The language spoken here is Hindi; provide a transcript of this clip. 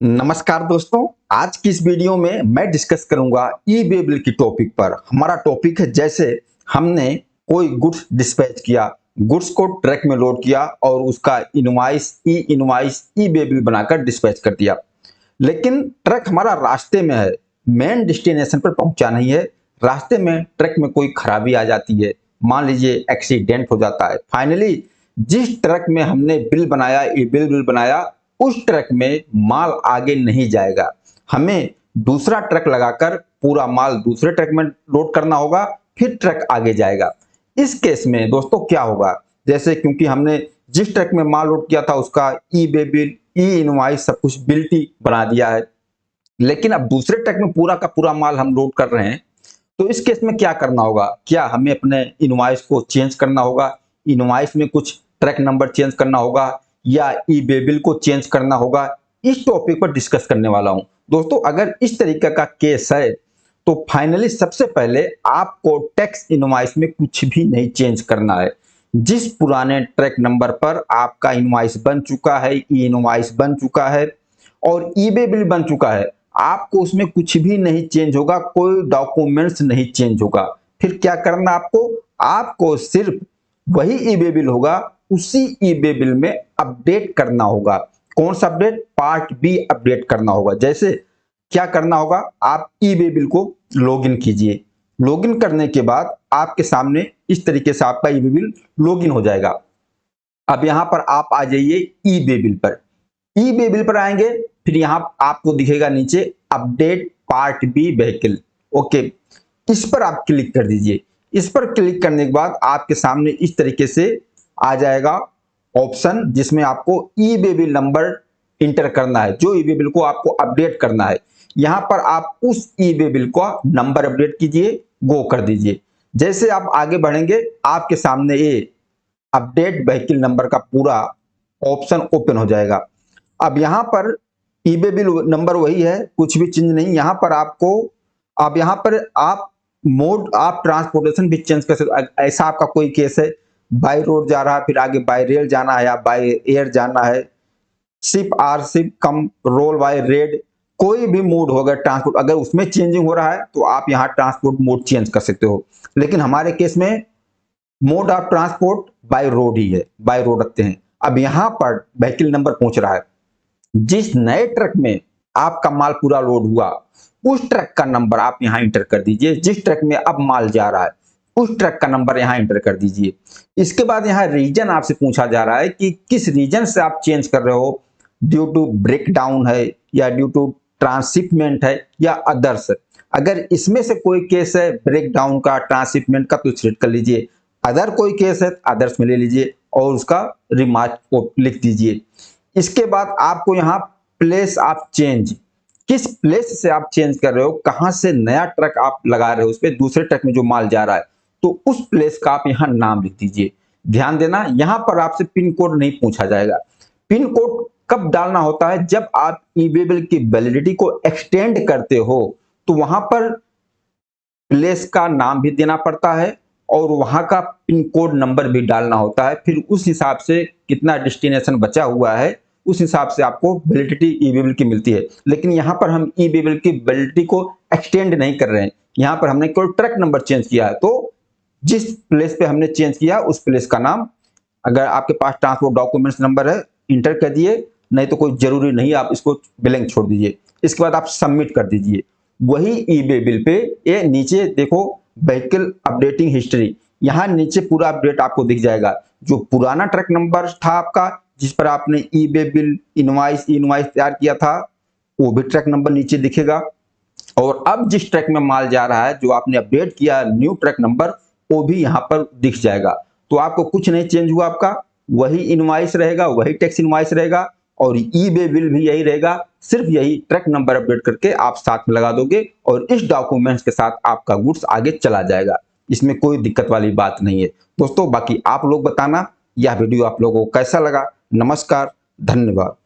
नमस्कार दोस्तों, आज की इस वीडियो में मैं डिस्कस करूंगा ई वे बिल की टॉपिक पर। हमारा टॉपिक है जैसे हमने कोई गुड्स डिस्पैच किया, गुड्स को ट्रक में लोड किया और उसका इनवॉइस ई वे बिल बनाकर डिस्पैच कर दिया। लेकिन ट्रक हमारा रास्ते में है, मेन डेस्टिनेशन पर पहुंचा नहीं है। रास्ते में ट्रक में कोई खराबी आ जाती है, मान लीजिए एक्सीडेंट हो जाता है। फाइनली जिस ट्रक में हमने बिल बनाया, ई बिल बनाया, उस ट्रक में माल आगे नहीं जाएगा। हमें दूसरा ट्रक लगाकर पूरा माल दूसरे ट्रक में लोड करना होगा, फिर ट्रक आगे जाएगा। इस केस में दोस्तों क्या होगा, जैसे क्योंकि हमने जिस ट्रक में माल लोड किया था उसका ई वे बिल, ई इनवॉइस सब कुछ बिल्टी बना दिया है, लेकिन अब दूसरे ट्रक में पूरा का पूरा माल हम लोड कर रहे हैं। तो इस केस में क्या करना होगा, क्या हमें अपने इनवॉइस को चेंज करना होगा, इनवॉइस में कुछ ट्रक नंबर चेंज करना होगा या ई वे बिल को चेंज करना होगा? इस टॉपिक पर डिस्कस करने वाला हूं दोस्तों। अगर इस तरीके का केस है तो फाइनली सबसे पहले आपको टैक्स इनवॉइस में कुछ भी नहीं चेंज करना है। जिस पुराने ट्रक नंबर पर आपका इनवॉइस बन चुका है, ई इनवॉइस बन चुका है और ई वे बिल बन चुका है, आपको उसमें कुछ भी नहीं चेंज होगा, कोई डॉक्यूमेंट्स नहीं चेंज होगा। फिर क्या करना आपको, आपको सिर्फ वही ई वे बिल होगा, उसी ई वे बिल में अपडेट करना होगा। कौन सा अपडेट? पार्ट बी अपडेट करना होगा। जैसे क्या करना होगा, आप ई वे बिल को लॉगिन कीजिए। लॉगिन करने के बाद आपके सामने इस तरीके से आपका ई वे बिल लॉगिन हो जाएगा। अब यहां पर आप आ जाइए ई वे बिल पर। ई वे बिल पर आएंगे, फिर यहां आपको दिखेगा नीचे update part B vehicle. Okay, इस पर आप क्लिक कर दीजिए। इस पर क्लिक करने के बाद आपके सामने इस तरीके से आ जाएगा ऑप्शन, जिसमें आपको ई वे बिल नंबर इंटर करना है, जो ई वे बिल को आपको अपडेट करना है। यहां पर आप उस ई वे बिल का नंबर अपडेट कीजिए, गो कर दीजिए। जैसे आप आगे बढ़ेंगे, आपके सामने ये अपडेट व्हीकल नंबर का पूरा ऑप्शन ओपन हो जाएगा। अब यहां पर ई वे बिल नंबर वही है, कुछ भी चेंज नहीं। यहां पर आपको, अब यहां पर आप मोड, आप ट्रांसपोर्टेशन भी चेंज कर सकते। ऐसा आपका कोई केस है, बाय रोड जा रहा है, फिर आगे बाय रेल जाना है या बाय एयर जाना है, ship or ship cum rail by road, कोई भी मोड होगा ट्रांसपोर्ट, अगर उसमें चेंजिंग हो रहा है तो आप यहाँ ट्रांसपोर्ट मोड चेंज कर सकते हो। लेकिन हमारे केस में mode of transport by road ही है, बाय रोड रखते हैं। अब यहाँ पर व्हीकल नंबर पूछ रहा है, जिस नए ट्रक में आपका माल पूरा लोड हुआ, उस ट्रक का नंबर आप यहां इंटर कर दीजिए। जिस ट्रक में अब माल जा रहा है उस ट्रक का नंबर यहां इंटर कर दीजिए। इसके बाद यहां रीजन आपसे पूछा जा रहा है कि किस रीजन से आप चेंज कर रहे हो, ड्यू टू ब्रेक डाउन है या ड्यू टू ट्रांसशिपमेंट है या अदर्स। अगर इसमें से कोई केस है ब्रेक डाउन का, ट्रांसशिपमेंट का, तो सिलेक्ट कर लीजिए। अदर कोई केस है अदर्स में ले लीजिए और उसका रिमार्क को लिख दीजिए। इसके बाद आपको यहाँ प्लेस ऑफ चेंज, किस प्लेस से आप चेंज कर रहे हो, कहां से नया ट्रक आप लगा रहे हो उस पर, दूसरे ट्रक में जो माल जा रहा है, तो उस प्लेस का आप यहाँ नाम लिख दीजिए। ध्यान देना, यहां पर आपसे पिन कोड नहीं पूछा जाएगा। पिन कोड कब डालना होता है, जब आप ई वे बिल की वैलिडिटी को एक्सटेंड करते हो, तो वहां पर प्लेस का नाम भी देना पड़ता है और वहां का पिन कोड नंबर भी डालना होता है। फिर उस हिसाब से कितना डेस्टिनेशन बचा हुआ है, उस हिसाब से आपको वैलिडिटी ई वे बिल की मिलती है। लेकिन यहाँ पर हम ई वे बिल की वैलिडिटी को एक्सटेंड नहीं कर रहे हैं, यहाँ पर हमने केवल ट्रक नंबर चेंज किया है। तो जिस प्लेस पे हमने चेंज किया उस प्लेस का नाम, अगर आपके पास ट्रांसपोर्ट डॉक्यूमेंट्स नंबर है इंटर कर दिए, नहीं तो कोई जरूरी नहीं, आप इसको ब्लैंक छोड़ दीजिए। इसके बाद आप सबमिट कर दीजिए। वही ई वे बिल पे ये नीचे देखो व्हीकल अपडेटिंग हिस्ट्री, यहाँ नीचे पूरा अपडेट आपको दिख जाएगा। जो पुराना ट्रक नंबर था आपका, जिस पर आपने ई वे बिल इनवॉइस तैयार किया था, वो भी ट्रक नंबर नीचे दिखेगा। और अब जिस ट्रक में माल जा रहा है, जो आपने अपडेट किया न्यू ट्रक नंबर, वो भी यहाँ पर दिख जाएगा। तो आपको कुछ नहीं चेंज हुआ, आपका वही इनवॉइस रहेगा, वही टैक्स इनवॉइस रहेगा और ई वे बिल भी यही रहेगा। सिर्फ यही ट्रक नंबर अपडेट करके आप साथ में लगा दोगे और इस डॉक्यूमेंट्स के साथ आपका गुड्स आगे चला जाएगा। इसमें कोई दिक्कत वाली बात नहीं है दोस्तों। बाकी आप लोग बताना यह वीडियो आप लोगों को कैसा लगा। नमस्कार, धन्यवाद।